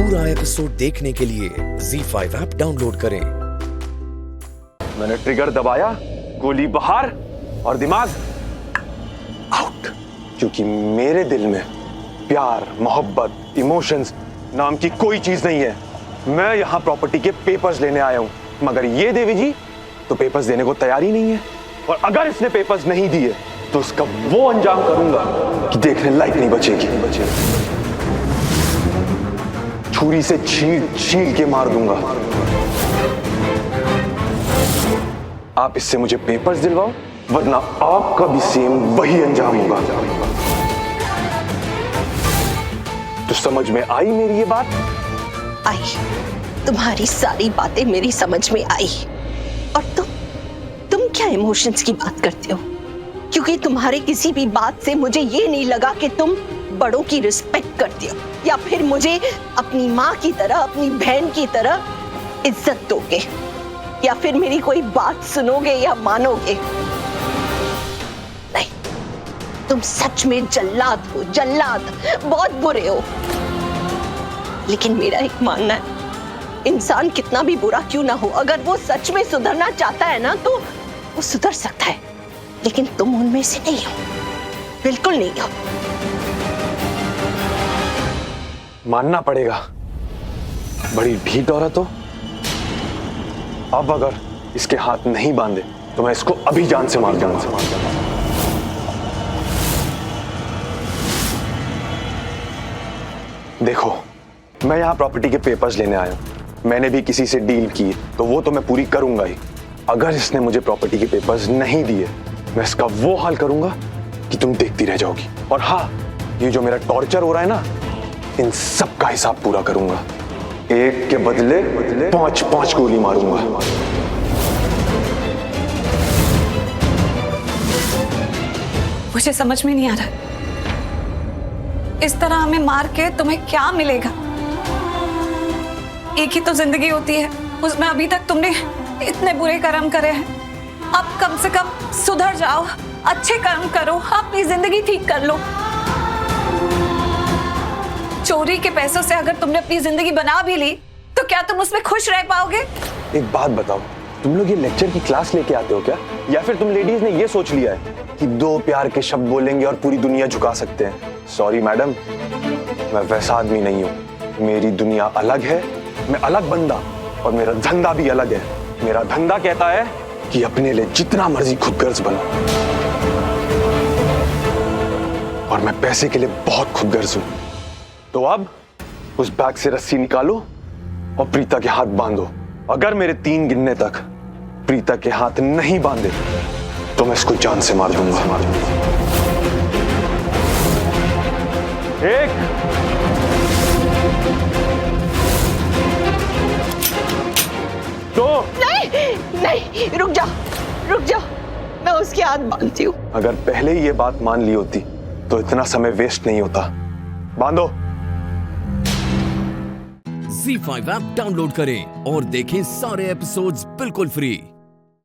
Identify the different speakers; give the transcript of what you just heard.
Speaker 1: पूरा एपिसोड देखने के लिए ZEE5 ऐप डाउनलोड करें।
Speaker 2: मैंने ट्रिगर दबाया, गोली बाहर और दिमाग आउट। क्योंकि मेरे दिल में प्यार, मोहब्बत, इमोशंस नाम की कोई चीज नहीं है। मैं यहाँ प्रॉपर्टी के पेपर्स लेने आया हूँ, मगर ये देवी जी तो पेपर्स देने को तैयार ही नहीं है। और अगर इसने पेपर्स नहीं दिए तो उसका वो अंजाम करूंगा कि देखने लायक नहीं बचेगी। छुरी से छील छील के मार दूंगा। आप इससे मुझे पेपर्स दिलवाओ, वरना आपका भी सेम वही अंजाम होगा। तो समझ में आई मेरी ये बात?
Speaker 3: आई, तुम्हारी सारी बातें मेरी समझ में आई। और तुम क्या इमोशंस की बात करते हो? क्योंकि तुम्हारे किसी भी बात से मुझे ये नहीं लगा कि तुम बड़ों की रिस्पेक्ट करते हो, या फिर मुझे अपनी माँ की तरह, अपनी बहन की तरह इज्जत दोगे, या फिर मेरी कोई बात सुनोगे या मानोगे। नहीं, तुम सच में जल्लाद हो, जल्लाद, बहुत बुरे हो। लेकिन मेरा एक मानना है, इंसान कितना भी बुरा क्यों ना हो, अगर वो सच में सुधरना चाहता है ना तो वो सुधर सकता है। लेकिन तुम उनमें से नहीं हो, बिल्कुल नहीं हो।
Speaker 2: मानना पड़ेगा, बड़ी ढीठ औरत हो। अब अगर इसके हाथ नहीं बांधे तो मैं इसको अभी जान से मार दूंगा। देखो, मैं यहां प्रॉपर्टी के पेपर्स लेने आया हूं। मैंने भी किसी से डील की तो वो तो मैं पूरी करूंगा ही। अगर इसने मुझे प्रॉपर्टी के पेपर्स नहीं दिए, मैं इसका वो हाल करूंगा कि तुम देखती रह जाओगी। और हाँ, ये जो मेरा टॉर्चर हो रहा है ना, इन सब का हिसाब पूरा करूंगा। एक के बदले 5-5 गोली मारूंगा।
Speaker 4: मुझे समझ में नहीं आ रहा, इस तरह हमें मार के तुम्हें क्या मिलेगा? एक ही तो जिंदगी होती है, उसमें अभी तक तुमने इतने बुरे कर्म करे हैं। अब कम से कम सुधर जाओ, अच्छे कर्म करो, अपनी जिंदगी ठीक कर लो। चोरी के पैसों से अगर तुमने अपनी जिंदगी बना भी ली तो क्या तुम उसमें खुश रह पाओगे?
Speaker 2: एक बात बताओ, तुम लोग ये लेक्चर की क्लास लेके आते हो क्या? या फिर तुम लेडीज ने ये सोच लिया है कि 2 प्यार के शब्द बोलेंगे और पूरी दुनिया झुका सकते हैं? सॉरी मैडम, मैं वैसा आदमी नहीं हूं। मेरी दुनिया अलग है, मैं अलग बंदा, और मेरा धंधा भी अलग है। मेरा धंधा कहता है कि अपने लिए जितना मर्जी खुदगर्ज बनो, और मैं पैसे के लिए बहुत खुदगर्ज हूं। तो अब उस बैग से रस्सी निकालो और प्रीता के हाथ बांधो। अगर मेरे 3 गिनने तक प्रीता के हाथ नहीं बांधे तो मैं इसको जान से मार दूंगा। 1 2
Speaker 3: नहीं, रुक जाओ, मैं उसके हाथ बांधती हूँ।
Speaker 2: अगर पहले ही ये बात मान ली होती तो इतना समय वेस्ट नहीं होता। बांधो।
Speaker 1: ZEE5 ऐप डाउनलोड करें और देखें सारे एपिसोड्स बिल्कुल फ्री।